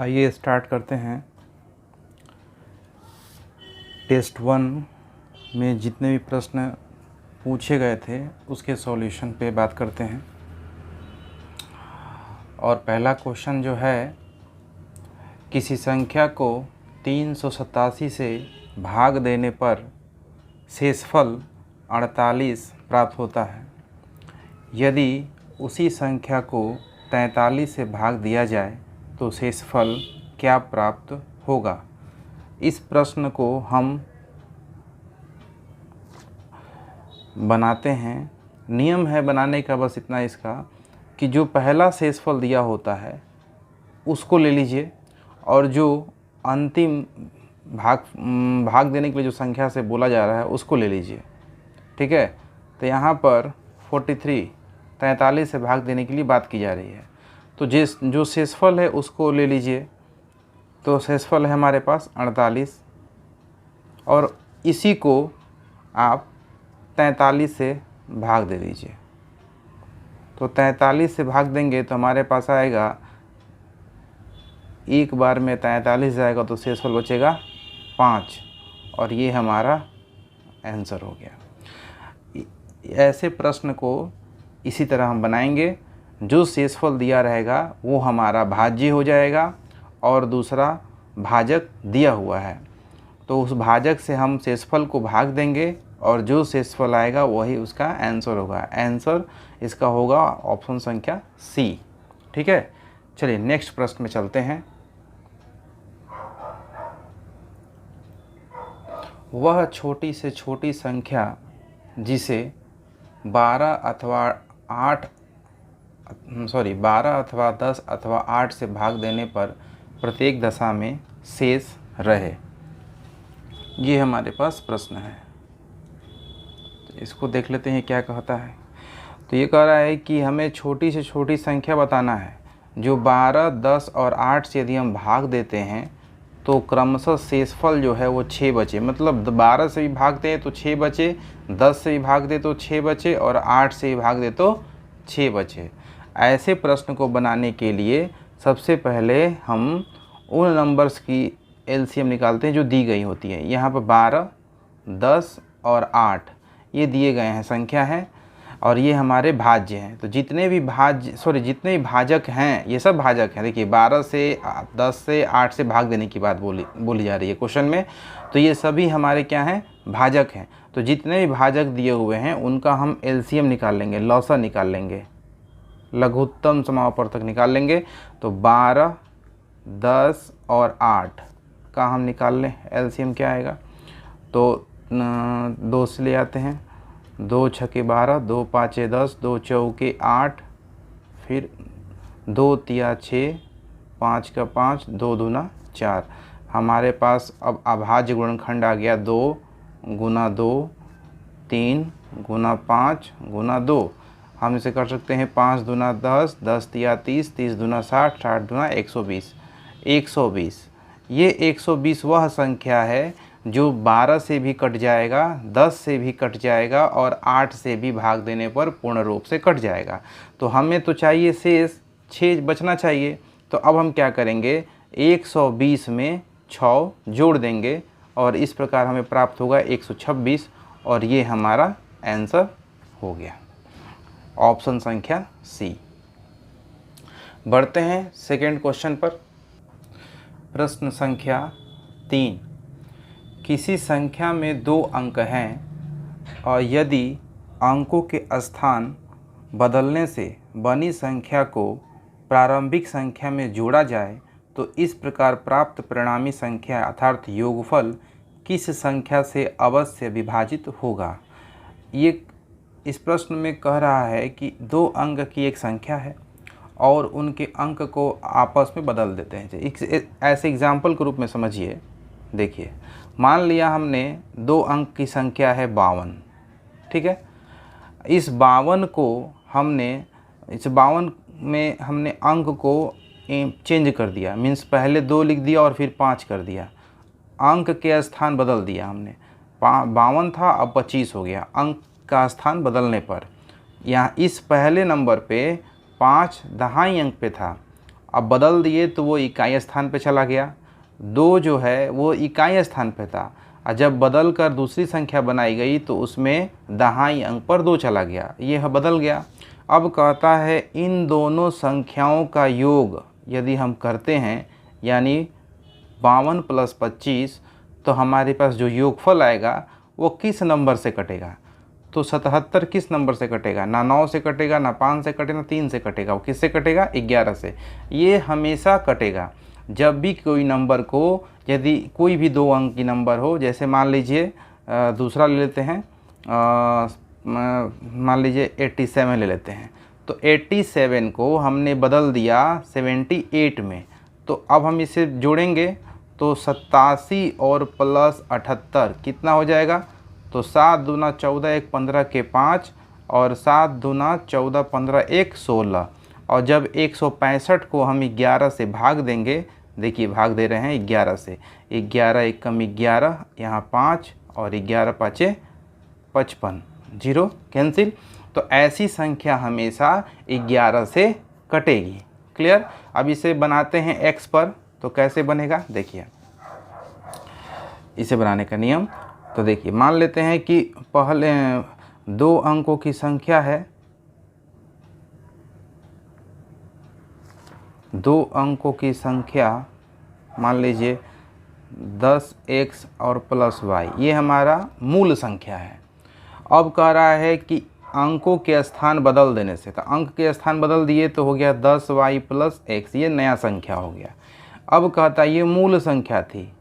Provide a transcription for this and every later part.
आइए स्टार्ट करते हैं। टेस्ट 1 में जितने भी प्रश्न पूछे गए थे उसके सॉल्यूशन पे बात करते हैं। और पहला क्वेश्चन जो है, किसी संख्या को 387 से भाग देने पर शेषफल 48 प्राप्त होता है। यदि उसी संख्या को 43 से भाग दिया जाए तो शेषफल क्या प्राप्त होगा। इस प्रश्न को हम बनाते हैं। नियम है बनाने का बस इतना इसका कि जो पहला शेषफल दिया होता है उसको ले लीजिए और जो अंतिम भाग देने के लिए जो संख्या से बोला जा रहा है उसको ले लीजिए। ठीक है, तो यहाँ पर 43 से भाग देने के लिए बात की जा रही है। तो जो शेषफल है उसको ले लीजिए। तो शेषफल है हमारे पास 48 और इसी को आप 43 से भाग दे दीजिए। तो 43 से भाग देंगे तो हमारे पास आएगा, एक बार में 43 जाएगा तो शेषफल बचेगा 5 और ये हमारा आंसर हो गया। ऐसे प्रश्न को इसी तरह हम बनाएंगे। जो शेषफल दिया रहेगा वो हमारा भाज्य हो जाएगा और दूसरा भाजक दिया हुआ है, तो उस भाजक से हम शेषफल को भाग देंगे और जो शेषफल आएगा वही उसका आंसर होगा। आंसर इसका होगा ऑप्शन संख्या सी। ठीक है, चलिए नेक्स्ट प्रश्न में चलते हैं। वह छोटी से छोटी संख्या जिसे 12 अथवा 10 अथवा 8 से भाग देने पर प्रत्येक दशा में शेष रहे, ये हमारे पास प्रश्न है। तो इसको देख लेते हैं क्या कहता है। तो ये कह रहा है कि हमें छोटी से छोटी संख्या बताना है जो 12, 10 और 8 से यदि हम भाग देते हैं तो क्रमशः शेषफल जो है वो 6 बचे। मतलब 12 से भी भागते हैं तो 6 बचे, 10 से भी भाग दे तो 6 बचे और 8 से भी भाग दे तो 6 बचे। ऐसे प्रश्न को बनाने के लिए सबसे पहले हम उन नंबर्स की एलसीएम निकालते हैं जो दी गई होती है। यहाँ पर 12, 10 और 8 ये दिए गए हैं संख्या है और ये हमारे भाज्य हैं। तो जितने भी भाजक हैं ये सब भाजक हैं। देखिए 12 से 10 से 8 से भाग देने की बात बोली जा रही है क्वेश्चन में, तो ये सभी हमारे क्या हैं, भाजक हैं। तो जितने भी भाजक दिए हुए हैं उनका हम एलसीएम निकाल लेंगे, लौसा निकाल लेंगे, लघुत्तम समापवर्तक निकाल लेंगे। तो 12, 10 और 8 का हम निकाल लें एलसीएम क्या आएगा। तो 2 से ले आते हैं, 2 छके 12, 2 पाँचे 10, 2 चौके 8, फिर 2 तिया 6, 5 का 5, 2 दूना 4। हमारे पास अब अभाज्य गुणनखंड आ गया 2 गुना 2, 3 गुना 5 गुना 2। हम इसे कर सकते हैं 5 दूना 10, 10 तिया 30, 30 दूना 60, 60 दूना 120, 120। ये 120 वह संख्या है जो 12 से भी कट जाएगा, 10 से भी कट जाएगा और 8 से भी भाग देने पर पूर्ण रूप से कट जाएगा। तो हमें तो चाहिए शेष 6 बचना चाहिए। तो अब हम क्या करेंगे, 120 में 6 जोड़ देंगे और इस प्रकार हमें प्राप्त होगा 126 और ये हमारा आंसर हो गया, ऑप्शन संख्या सी। बढ़ते हैं सेकेंड क्वेश्चन पर। प्रश्न संख्या 3, किसी संख्या में 2 अंक हैं और यदि अंकों के स्थान बदलने से बनी संख्या को प्रारंभिक संख्या में जोड़ा जाए तो इस प्रकार प्राप्त परिणामी संख्या अर्थात योगफल किस संख्या से अवश्य विभाजित होगा। ये इस प्रश्न में कह रहा है कि 2 अंक की एक संख्या है और उनके अंक को आपस में बदल देते हैं। ऐसे एग्जाम्पल के रूप में समझिए। देखिए, मान लिया हमने 2 अंक की संख्या है 52। ठीक है, इस 52 में हमने अंक को चेंज कर दिया, मीन्स पहले 2 लिख दिया और फिर 5 कर दिया, अंक के स्थान बदल दिया हमने। 52 था अब 25 हो गया अंक का स्थान बदलने पर। यहाँ इस पहले नंबर पे 5 दहाई अंक पे था, अब बदल दिए तो वो इकाई स्थान पे चला गया, 2 जो है वो इकाई स्थान पे था, और जब बदल कर दूसरी संख्या बनाई गई तो उसमें दहाई अंक पर 2 चला गया, ये बदल गया। अब कहता है इन दोनों संख्याओं का योग यदि हम करते हैं, यानी 52 + 25, तो हमारे पास जो योगफल आएगा वो किस नंबर से कटेगा। तो 77 किस नंबर से कटेगा, ना 9 से कटेगा, ना 5 से कटेगा, ना 3 से कटेगा, वो किससे कटेगा, 11 से। ये हमेशा कटेगा जब भी कोई नंबर को, यदि कोई भी 2 अंक की नंबर हो, जैसे मान लीजिए दूसरा ले लेते हैं, मान लीजिए 87 ले लेते हैं, तो 87 को हमने बदल दिया 78 में, तो अब हम इसे जोड़ेंगे तो 87 और प्लस 78 कितना हो जाएगा, तो 7 दूना 14, 1 15 के 5, और 7 दूना 14, 15 1 16, और जब 165 को हम 11 से भाग देंगे, देखिए भाग दे रहे हैं 11 से, 11 1 कम 11, यहाँ 5 और 11 5 55, 0 कैंसिल। तो ऐसी संख्या हमेशा 11 से कटेगी। क्लियर। अब इसे बनाते हैं x पर, तो कैसे बनेगा देखिए, इसे बनाने का नियम। तो देखिए मान लेते हैं कि पहले 2 अंकों की संख्या है, 2 अंकों की संख्या मान लीजिए 10x और प्लस y, ये हमारा मूल संख्या है। अब कह रहा है कि अंकों के स्थान बदल देने से, तो अंक के स्थान बदल दिए तो हो गया 10y + x, ये नया संख्या हो गया। अब कहता है ये मूल संख्या थी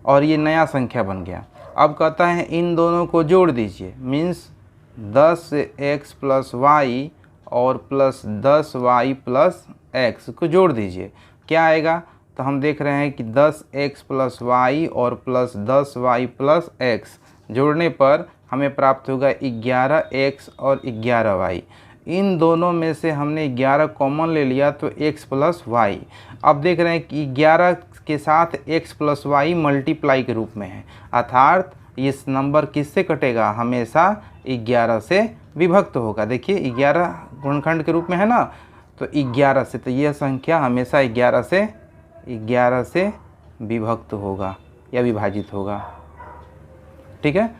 और ये नया संख्या बन गया। अब कहता है इन दोनों को जोड़ दीजिए, मीन्स 10x + y और प्लस 10y + x को जोड़ दीजिए, क्या आएगा। तो हम देख रहे हैं कि 10x + y और प्लस 10y + x जोड़ने पर हमें प्राप्त होगा 11x और 11y। इन दोनों में से हमने 11 कॉमन ले लिया तो x + y। अब देख रहे हैं कि 11 के साथ x + y मल्टीप्लाई के रूप में है, अर्थात इस नंबर किससे कटेगा, हमेशा 11 से विभक्त होगा। देखिए 11 गुणनखंड के रूप में है ना, तो 11 से, तो यह संख्या हमेशा 11 से विभक्त होगा या विभाजित होगा। ठीक है,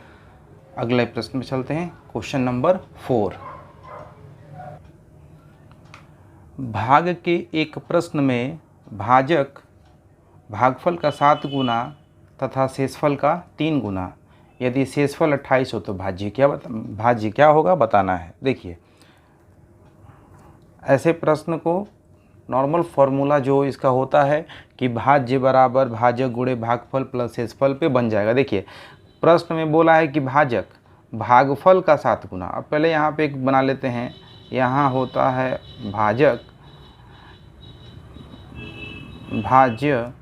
अगले प्रश्न में चलते हैं। Question number 4। भाग के एक प्रश्न में भाजक भागफल का 7 गुना तथा शेषफल का 3 गुना, यदि शेषफल 28 हो तो भाज्य क्या होगा बताना है। देखिए ऐसे प्रश्न को नॉर्मल फॉर्मूला जो इसका होता है कि भाज्य बराबर भाजक गुणे भागफल प्लस शेषफल पे बन जाएगा। देखिए प्रश्न में बोला है कि भाजक भागफल का 7 गुना। अब पहले यहाँ पे एक बना लेते हैं, यहाँ होता है भाजक भाज्य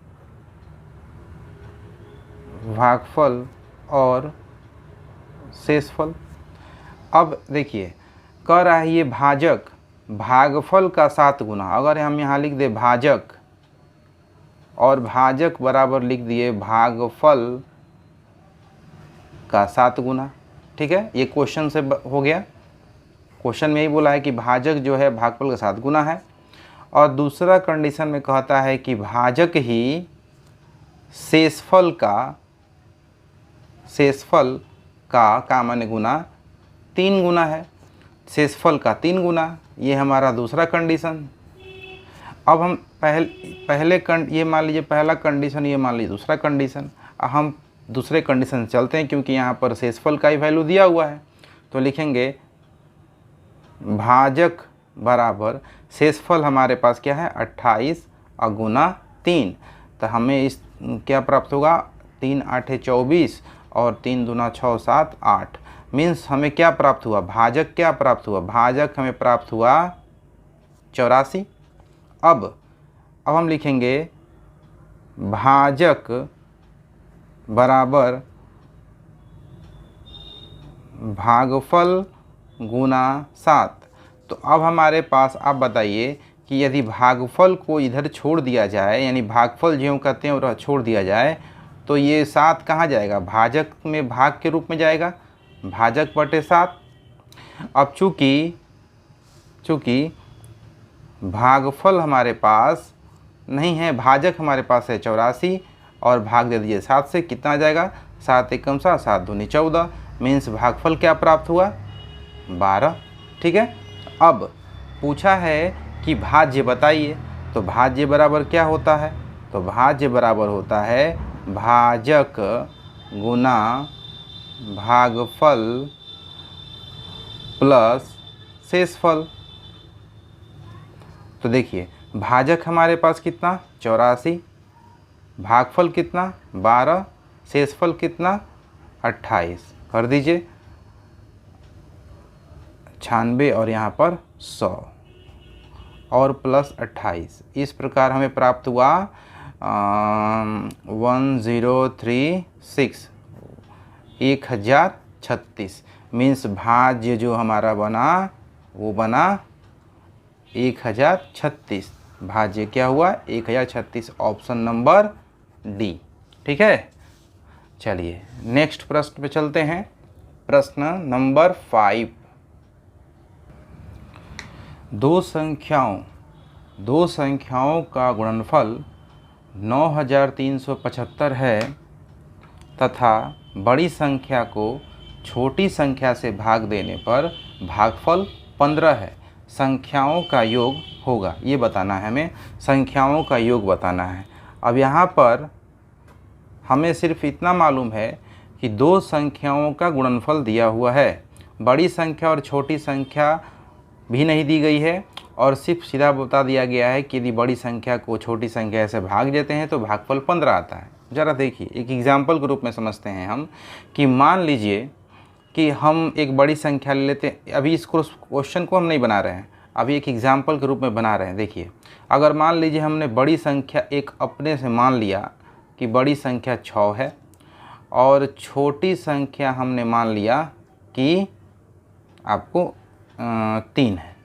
भागफल और शेषफल। अब देखिए कह रहा है ये भाजक भागफल का 7 गुना, अगर हम यहाँ लिख दे भाजक और भाजक बराबर लिख दिए भागफल का 7 गुना, ठीक है, ये क्वेश्चन से हो गया। क्वेश्चन में ही बोला है कि भाजक जो है भागफल का 7 गुना है, और दूसरा कंडीशन में कहता है कि भाजक ही शेषफल का माने गुना 3 गुना है, शेषफल का 3 गुना, ये हमारा दूसरा कंडीशन। अब हम ये मान लीजिए पहला कंडीशन, ये मान लीजिए दूसरा कंडीशन। हम दूसरे कंडीशन चलते हैं क्योंकि यहाँ पर शेषफल का ही वैल्यू दिया हुआ है, तो लिखेंगे भाजक बराबर शेषफल हमारे पास क्या है 28 और गुना 3, तो हमें इस क्या प्राप्त होगा 3 8 24 और 3 दूना 6 7 8, मीन्स हमें क्या प्राप्त हुआ, भाजक क्या प्राप्त हुआ, भाजक हमें प्राप्त हुआ 84। अब हम लिखेंगे भाजक बराबर भागफल गुना 7। तो अब हमारे पास आप बताइए कि यदि भागफल को इधर छोड़ दिया जाए, यानी भागफल जो कहते हैं और छोड़ दिया जाए, तो ये 7 कहाँ जाएगा, भाजक में भाग के रूप में जाएगा, भाजक बटे 7। अब चूँकि भागफल हमारे पास नहीं है, भाजक हमारे पास है 84 और भाग दे दीजिए 7 से, कितना आ जाएगा 7 एकम 7, 7 दूनी 14, मीन्स भागफल क्या प्राप्त हुआ 12। ठीक है, अब पूछा है कि भाज्य बताइए, तो भाज्य बराबर क्या होता है, तो भाज्य बराबर होता है भाजक गुना भागफल प्लस शेषफल। तो देखिए भाजक हमारे पास कितना 84, भागफल कितना 12, शेषफल कितना 28, कर दीजिए 96 और यहाँ पर 100 और प्लस 28, इस प्रकार हमें प्राप्त हुआ 1036 1036, मीन्स भाज्य जो हमारा बना वो बना 1036, भाज्य क्या हुआ 1036, ऑप्शन नंबर डी। ठीक है, चलिए नेक्स्ट प्रश्न पे चलते हैं। प्रश्न नंबर 5, दो संख्याओं का गुणनफल 9375 है तथा बड़ी संख्या को छोटी संख्या से भाग देने पर भागफल 15 है, संख्याओं का योग होगा, ये बताना है हमें, संख्याओं का योग बताना है। अब यहाँ पर हमें सिर्फ इतना मालूम है कि दो संख्याओं का गुणनफल दिया हुआ है, बड़ी संख्या और छोटी संख्या भी नहीं दी गई है, और सिर्फ सीधा बता दिया गया है कि यदि बड़ी संख्या को छोटी संख्या से भाग देते हैं तो भागफल 15 आता है। ज़रा देखिए, एक एग्जाम्पल के रूप में समझते हैं हम कि मान लीजिए कि हम एक बड़ी संख्या ले लेते हैं, अभी इस क्वेश्चन को हम नहीं बना रहे हैं, अभी एक एग्जाम्पल के रूप में बना रहे हैं। देखिए अगर मान लीजिए हमने बड़ी संख्या एक अपने से मान लिया कि बड़ी संख्या 6 है और छोटी संख्या हमने मान लिया कि आपको 3 है।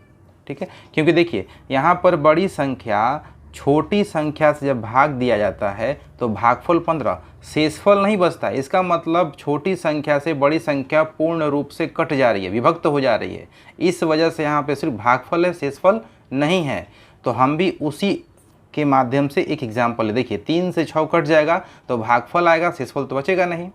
ठीक है, क्योंकि देखिए यहाँ पर बड़ी संख्या छोटी संख्या से जब भाग दिया जाता है तो भागफल 15, शेषफल नहीं बचता। इसका मतलब छोटी संख्या से बड़ी संख्या पूर्ण रूप से कट जा रही है, विभक्त हो जा रही है, इस वजह से यहाँ पे सिर्फ भागफल है, शेषफल नहीं है। तो हम भी उसी के माध्यम से एक एग्जाम्पल है। देखिए 3 से 6 कट जाएगा तो भागफल आएगा, शेषफल तो बचेगा नहीं।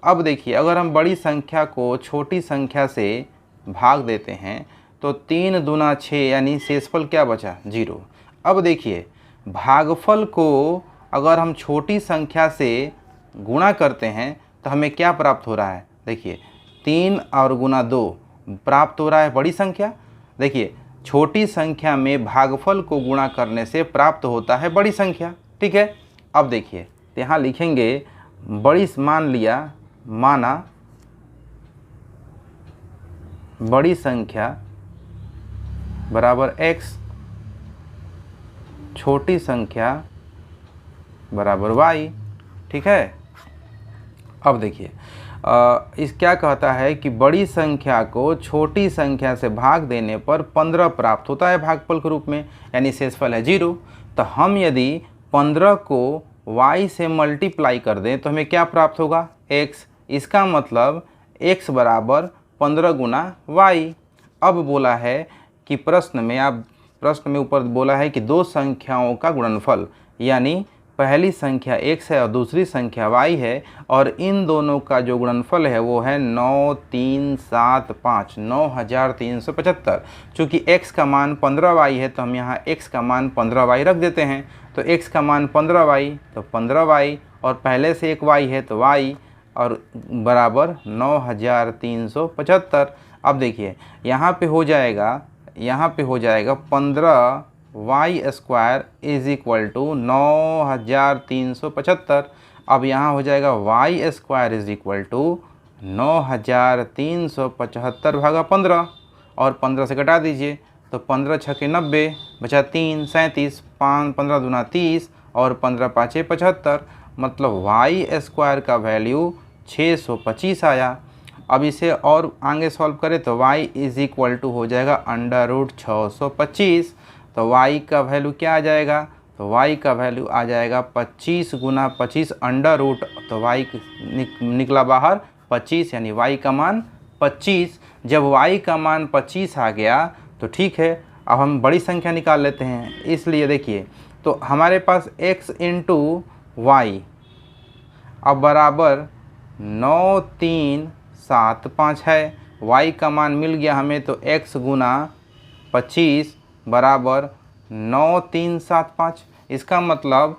अब देखिए अगर हम बड़ी संख्या को छोटी संख्या से भाग देते हैं तो 3 दूना 6, यानी शेषफल क्या बचा 0। अब देखिए भागफल को अगर हम छोटी संख्या से गुणा करते हैं तो हमें क्या प्राप्त हो रहा है, देखिए 3 और गुना 2 प्राप्त हो रहा है बड़ी संख्या। देखिए छोटी संख्या में भागफल को गुणा करने से प्राप्त होता है बड़ी संख्या। ठीक है, अब देखिए यहाँ लिखेंगे बड़ी, मान लिया, माना बड़ी संख्या बराबर x, छोटी संख्या बराबर y। ठीक है, अब देखिए इस क्या कहता है कि बड़ी संख्या को छोटी संख्या से भाग देने पर 15 प्राप्त होता है भागफल के रूप में, यानी शेषफल है 0। तो हम यदि 15 को y से मल्टीप्लाई कर दें तो हमें क्या प्राप्त होगा x, इसका मतलब x बराबर 15 गुना y। अब बोला है कि प्रश्न में ऊपर बोला है कि दो संख्याओं का गुणनफल, यानी पहली संख्या x है और दूसरी संख्या y है, और इन दोनों का जो गुणनफल है वो है 9375, 9375। चूँकि x का मान 15y है तो हम यहाँ x का मान 15y रख देते हैं, तो x का मान 15y तो 15y, और पहले से एक y है तो y, और बराबर 9375। अब देखिए यहाँ पे हो जाएगा 15y square is equal to 9375। अब यहाँ हो जाएगा y square is equal to 9375 भागा 15, और 15 से घटा दीजिए तो 15 छके 90, बचा 3 37, 15 दूना 30 और 15 पाँचे 75, मतलब y स्क्वायर का वैल्यू 625 आया। अब इसे और आगे सॉल्व करें तो y इज इक्वल टू हो जाएगा √625। तो y का वैल्यू क्या आ जाएगा, तो y का वैल्यू आ जाएगा 25 गुना 25 अंडर रूट, तो y निकला बाहर 25, यानी y का मान 25। जब y का मान 25 आ गया तो ठीक है, अब हम बड़ी संख्या निकाल लेते हैं, इसलिए देखिए तो हमारे पास x इंटू वाई अब बराबर 9375 है। y का मान मिल गया हमें, तो x गुना 25 बराबर 9375। इसका मतलब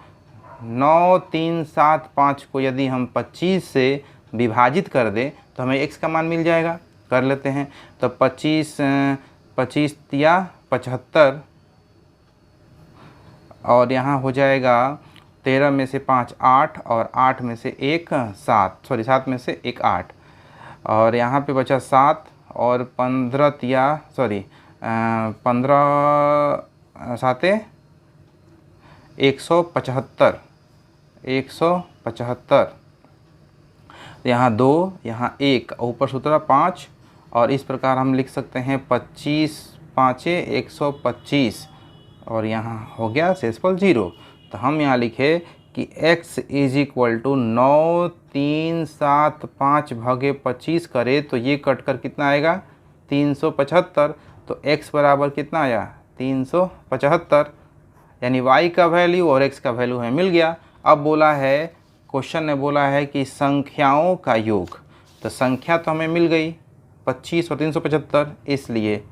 9375 को यदि हम 25 से विभाजित कर दें तो हमें x का मान मिल जाएगा। कर लेते हैं, तो 25 या 75 और यहाँ हो जाएगा 13 में से 5 8 और 8 में से 1 7, सॉरी 7 में से 1 8 और यहाँ पे बचा 7 और 15 सॉरी 15 साते 175 यहाँ 2 यहाँ 1 ऊपर सूत्र 5 और इस प्रकार हम लिख सकते हैं 25 5 125 और यहाँ हो गया शेषफल 0। तो हम यहाँ लिखे कि x इज इक्वल टू 9375 भागे 25 करे तो ये कट कर कितना आएगा 375। तो x बराबर कितना आया 375, यानी y का वैल्यू और x का वैल्यू है मिल गया। अब बोला है, क्वेश्चन ने बोला है कि संख्याओं का योग, तो संख्या तो हमें मिल गई 25 और 375, इसलिए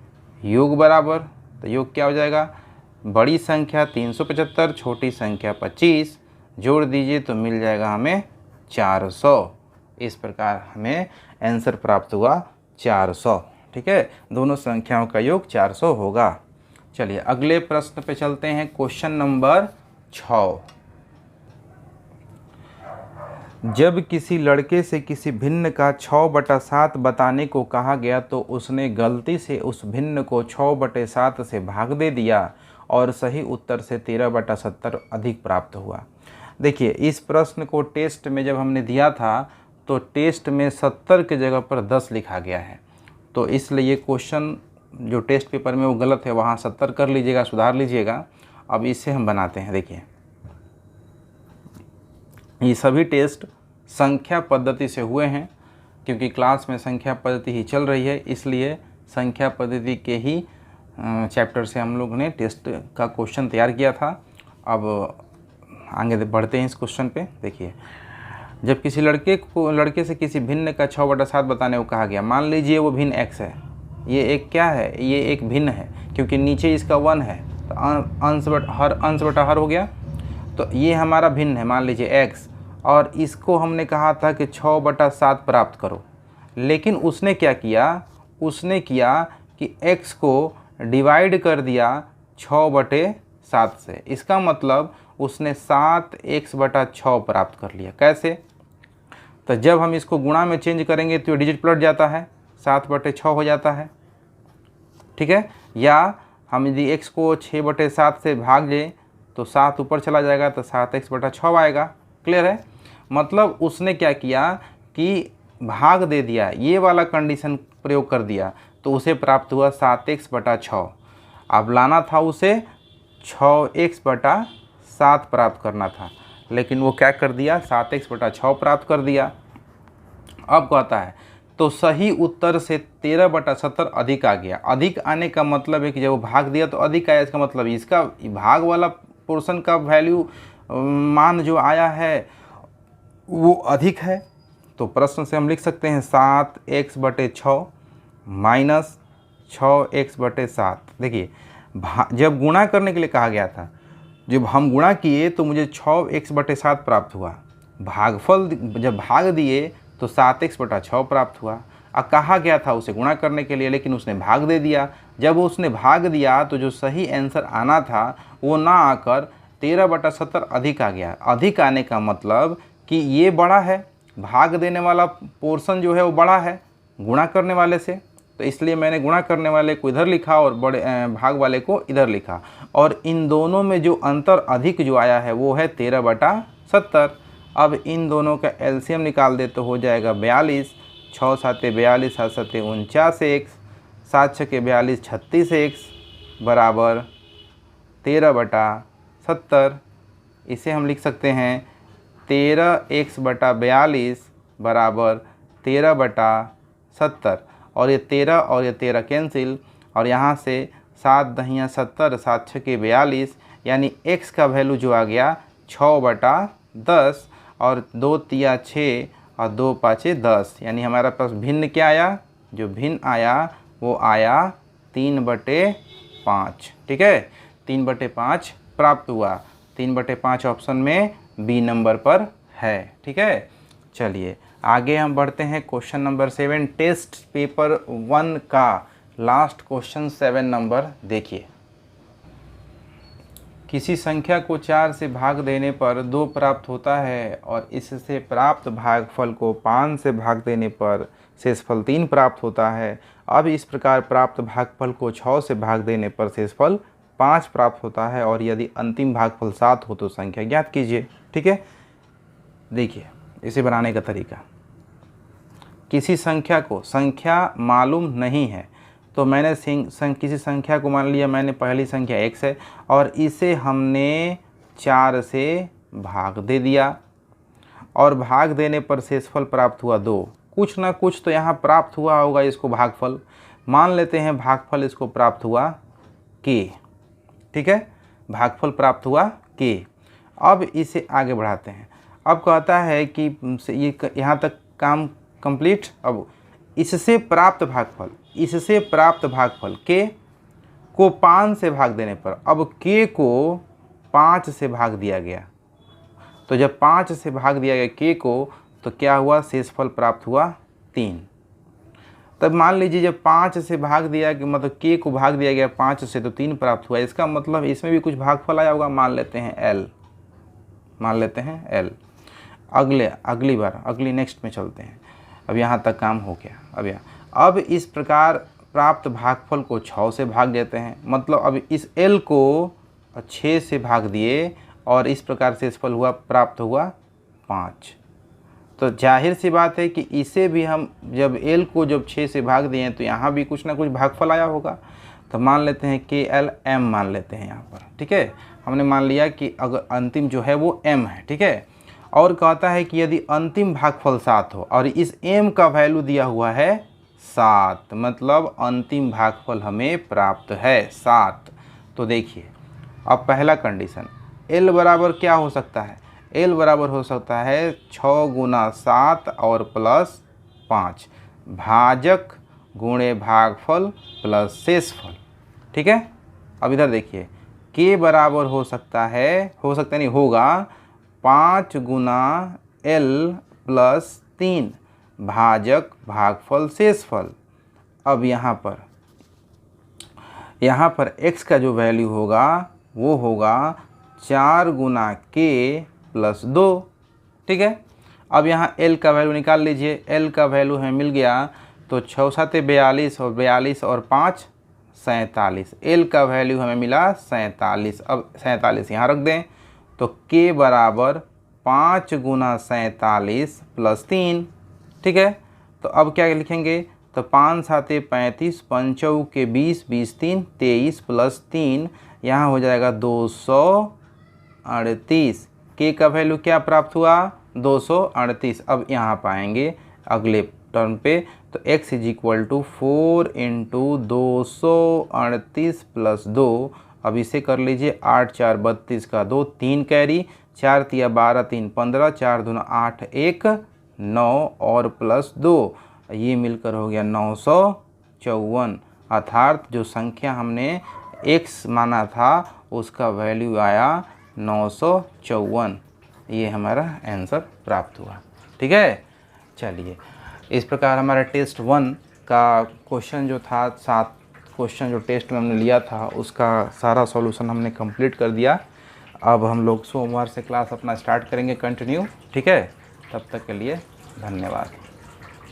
योग बराबर, तो योग क्या हो जाएगा, बड़ी संख्या 375 छोटी संख्या 25 जोड़ दीजिए तो मिल जाएगा हमें 400। इस प्रकार हमें आंसर प्राप्त हुआ 400। ठीक है, दोनों संख्याओं का योग 400 होगा। चलिए अगले प्रश्न पे चलते हैं, क्वेश्चन नंबर 6। जब किसी लड़के से किसी भिन्न का 6/7 बताने को कहा गया तो उसने गलती से उस भिन्न को 6/7 से भाग दे दिया और सही उत्तर से 13/70 अधिक प्राप्त हुआ। देखिए इस प्रश्न को टेस्ट में जब हमने दिया था तो टेस्ट में 70 के जगह पर 10 लिखा गया है, तो इसलिए क्वेश्चन जो टेस्ट पेपर में वो गलत है, वहाँ 70 कर लीजिएगा, सुधार लीजिएगा। अब इसे हम बनाते हैं। देखिए ये सभी टेस्ट संख्या पद्धति से हुए हैं, क्योंकि क्लास में संख्या पद्धति ही चल रही है, इसलिए संख्या पद्धति के ही चैप्टर से हम लोग ने टेस्ट का क्वेश्चन तैयार किया था। अब आगे बढ़ते हैं इस क्वेश्चन पे। देखिए जब किसी लड़के से किसी भिन्न का 6/7 बताने को कहा गया, मान लीजिए वो भिन्न x है, ये एक क्या है, ये एक भिन्न है, क्योंकि नीचे इसका 1 है तो अंश बटा हर हो गया। तो ये हमारा भिन्न है, मान लीजिए x, और इसको हमने कहा था कि 6/7 प्राप्त करो। लेकिन उसने क्या किया, उसने किया कि x को डिवाइड कर दिया 6/7 से। इसका मतलब उसने 7x/6 प्राप्त कर लिया। कैसे, तो जब हम इसको गुणा में चेंज करेंगे तो डिजिट पलट जाता है, 7/6 हो जाता है। ठीक है, या हम यदि x को 6/7 से भाग लें तो 7 ऊपर चला जाएगा तो 7x/6 आएगा। क्लियर है, मतलब उसने क्या किया कि भाग दे दिया, ये वाला कंडीशन प्रयोग कर दिया, तो उसे प्राप्त हुआ 7x/6। अब लाना था उसे 6x/7 प्राप्त करना था, लेकिन वो क्या कर दिया, 7x/6 प्राप्त कर दिया। अब कहता है तो सही उत्तर से 13/70 अधिक आ गया। अधिक आने का मतलब है कि जब वो भाग दिया तो अधिक आया, इसका मतलब इसका भाग वाला पोर्शन का वैल्यू मान जो आया है वो अधिक है। तो प्रश्न से हम लिख सकते हैं 7x/6 माइनस 6x/7। देखिए जब गुणा करने के लिए कहा गया था, जब हम गुणा किए तो मुझे 6x/7 प्राप्त हुआ। भागफल जब भाग दिए तो 7x/6 प्राप्त हुआ। अब कहा गया था उसे गुणा करने के लिए, लेकिन उसने भाग दे दिया। जब उसने भाग दिया तो जो सही आंसर आना था वो ना आकर 13/70 अधिक आ गया। अधिक आने का मतलब कि ये बड़ा है, भाग देने वाला पोर्शन जो है वो बड़ा है गुणा करने वाले से, तो इसलिए मैंने गुणा करने वाले को इधर लिखा और बड़े भाग वाले को इधर लिखा। और इन दोनों में जो अंतर अधिक जो आया है वो है 13/70। अब इन दोनों का एलसीएम निकाल दे तो हो जाएगा 42। 6 7 42, 7 7 49x, 7 6 42 36x बराबर 13/70। इसे हम लिख सकते हैं 13x/42 बराबर 13/70। और ये 13 और ये 13 कैंसिल, और यहाँ से 7 दहिया 70, 7 छके 42, यानी x का वैल्यू जो आ गया 6/10 और 2 तिया 6 और 2 पाँचे 10, यानी हमारा पास भिन्न क्या आया, जो भिन्न आया वो आया 3/5। ठीक है, 3/5 प्राप्त हुआ। 3/5 ऑप्शन में बी नंबर पर है। ठीक है, चलिए आगे हम बढ़ते हैं। क्वेश्चन नंबर 7 टेस्ट पेपर 1 का लास्ट क्वेश्चन 7 नंबर देखिए। किसी संख्या को 4 से भाग देने पर 2 प्राप्त होता है और इससे प्राप्त भागफल को 5 से भाग देने पर शेषफल 3 प्राप्त होता है। अब इस प्रकार प्राप्त भागफल को 6 से भाग देने पर शेषफल 5 प्राप्त होता है और यदि अंतिम भागफल 7 हो तो संख्या ज्ञात कीजिए। ठीक है, देखिए इसे बनाने का तरीका। किसी संख्या को, संख्या मालूम नहीं है तो मैंने किसी संख्या को मान लिया, मैंने पहली संख्या x है और इसे हमने 4 से भाग दे दिया और भाग देने पर शेषफल प्राप्त हुआ 2। कुछ ना कुछ तो यहाँ प्राप्त हुआ होगा इसको भागफल, मान लेते हैं भागफल इसको प्राप्त हुआ k। ठीक है, भागफल प्राप्त हुआ k। अब इसे आगे बढ़ाते हैं। अब कहता है कि ये यहाँ तक काम कंप्लीट। अब इससे प्राप्त भागफल, इससे प्राप्त भागफल k को 5 से भाग देने पर, अब k को 5 से भाग दिया गया, तो जब 5 से भाग दिया गया k को तो क्या हुआ, शेषफल प्राप्त हुआ 3। तब मान लीजिए जब 5 से भाग दिया कि मतलब k को भाग दिया गया 5 से तो 3 प्राप्त हुआ, इसका मतलब इसमें भी कुछ भागफल आया होगा, मान लेते हैं l, मान लेते हैं l। अगली नेक्स्ट में चलते हैं। अब यहाँ तक काम हो गया। अब इस प्रकार प्राप्त भागफल को 6 से भाग देते हैं, मतलब अब इस l को 6 से भाग दिए और इस प्रकार शेषफल हुआ, प्राप्त हुआ 5। तो जाहिर सी बात है कि इसे भी हम जब l को जब 6 से भाग दिए तो यहाँ भी कुछ ना कुछ भागफल आया होगा। तो मान लेते हैं कि l m मान लेते हैं यहाँ पर। ठीक है, हमने मान लिया कि अगर अंतिम जो है वो m है। ठीक है, और कहता है कि यदि अंतिम भागफल 7 हो और इस m का वैल्यू दिया हुआ है 7, मतलब अंतिम भागफल हमें प्राप्त है 7। तो देखिए अब पहला कंडीशन, l बराबर क्या हो सकता है, l बराबर हो सकता है 6 गुना 7 और प्लस 5, भाजक गुणे भागफल प्लस शेषफल। ठीक है, अब इधर देखिए k बराबर हो सकता नहीं, होगा 5 गुना l प्लस 3 भाजक भागफल शेषफल। अब यहाँ पर x का जो वैल्यू होगा वो होगा 4 गुना k प्लस 2। ठीक है, अब यहाँ l का वैल्यू निकाल लीजिए। l का वैल्यू हमें मिल गया, तो 6 7 42 और 42 और 5 47। l का वैल्यू हमें मिला 47। अब 47 यहाँ रख दें तो k बराबर 5 गुना 47 प्लस 3। ठीक है, तो अब क्या लिखेंगे, तो 5 7 35, 5 के 20, 20 3 23 प्लस 3, यहाँ हो जाएगा 238। k का वैल्यू क्या प्राप्त हुआ, 238। अब यहाँ पाएंगे अगले टर्म पे, तो x is equal to 4 into 238 plus 2। अब इसे कर लीजिए, 8 4 32 का 2, 3 कैरी, 4 तिया 12 3 15, 4 दूना 8 1 9 और प्लस 2, ये मिलकर हो गया 954। अर्थात जो संख्या हमने x माना था उसका वैल्यू आया 954। ये हमारा आंसर प्राप्त हुआ। ठीक है, चलिए इस प्रकार हमारा टेस्ट 1 का क्वेश्चन जो था, 7 क्वेश्चन जो टेस्ट में हमने लिया था उसका सारा सॉल्यूशन हमने कंप्लीट कर दिया। अब हम लोग सोमवार से क्लास अपना स्टार्ट करेंगे कंटिन्यू। ठीक है, तब तक के लिए धन्यवाद।